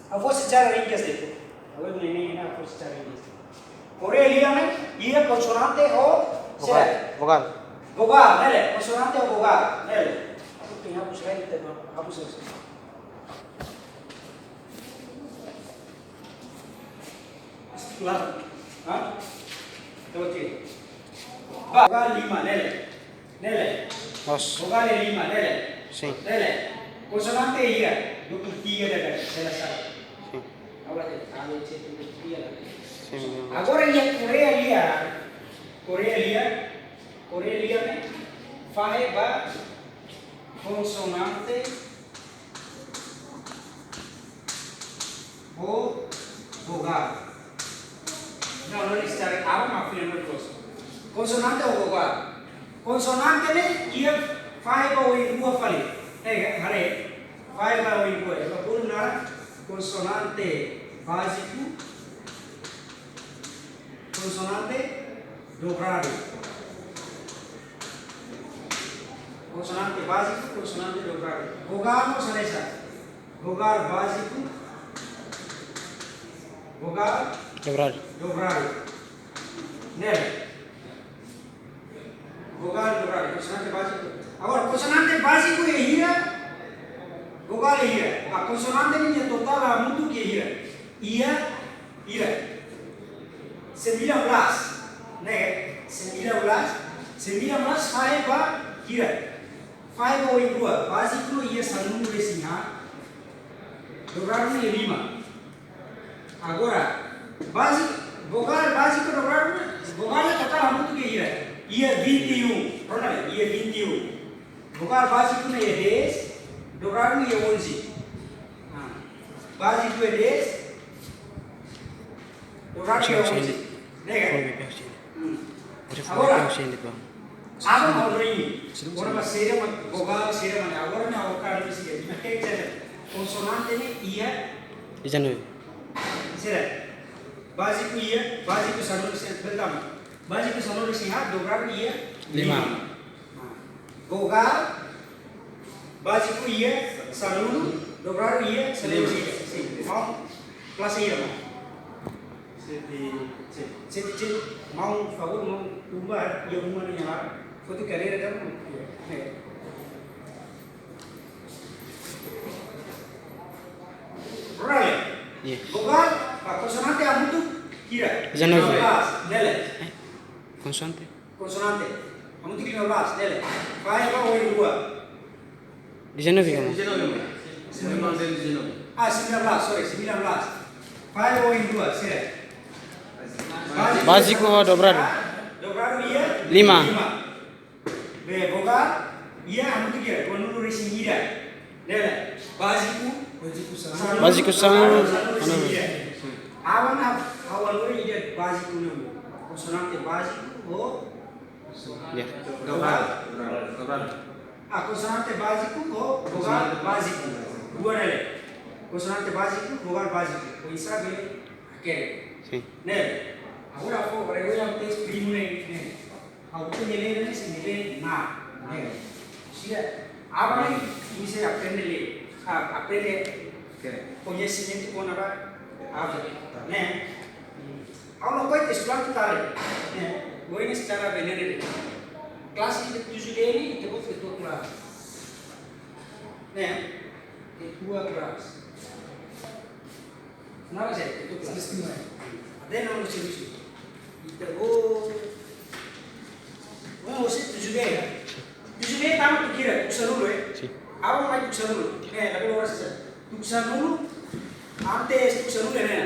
Aku secara ringkas itu. Aku ini aku secara ringkas. Korea lihat nih, iya konsonante o Vogal. vogal, nele, konsonante o vogal, nele. Aku tinggal hapus lagi, hapus lagi. Keluar, hah? Coba cek. Vogal 5, nele, nele. Vogal 5, nele. Sim. Nele. Konsonante iya, 23 dah selesai. Sim. Agora A, B, C, D, E, F. Sim. Agora ia Coreia nih, faz ba consonante o vogal. Não secara apa maafin terus. Konsonante o vogal. Konsonante nih ia faz ba o dua kali. Hare, faz ba o dua. Kalau benar konsonante básico, consonante dobrado. Consonante básico, consonante dobrado. Vogal no selesa. Vogal básico, vogal dobrado. Nel. Vogal dobrado, consonante básico. Agora, consonante básico é ira, vogal é ira. A consonante ini total a mutu que ira. Ira. 19, né? 19 faz ba ira. Faz ba o dua. Básico ia salun desenhar. Dobrado é 5. Agora, vogal básico dobrado, vogal é total a mutu que ira. Ia 21. Pronto, ia 21. Vogal básico é 10, dobrado é 11. Básico é 10, dobrado é 11. Agora, apa mau ini? Orang masih vogal sih mana? Agora nih awak kan sih. Nah kayak cara konsonante nih iya. Dijanui. Sih. Básico iya, básico salur sih pertama. Básico salur sih dobrado iya 5. Vogal básico iya salur dobrado iya salur iya. Sim. Mau kelas iya mau. Mau favor mau ubah yang mana yang foto carreira kan right vogal konsonante a muito kira 19 nele consonante a muito 15 nele vai ba o dua 19 kamu 19 sorry 19 vai o dua sih. Básico ou dobrado? Dobrado iya 5. Vogal iya anu tiga. Quando não recebida, né? Básico sama. Awal iya básico não. Consonante básico ou dobrado. Consonante básico ou vogal básico. Dua nele. Consonante básico, vogal básico. O isso é que Sim. Né? Agora for para eu ter primo né. Auto nele né se nele na, né? Se agora isso aprende conhecimento com a né? Kalau kau estudar tu tarik, né? Kau ini secara benar kelas itu tujuh ini itu ketua kelas, né? Ketua kelas. Kenapa sih ketua kelas? Ada nama lucu-lucu. Você tujuh dia tamat tu kira tuksa dulu ya. Awak main tuksa dulu. Tapi orang tu tuksa dulu. Antes tuksa dulu ya.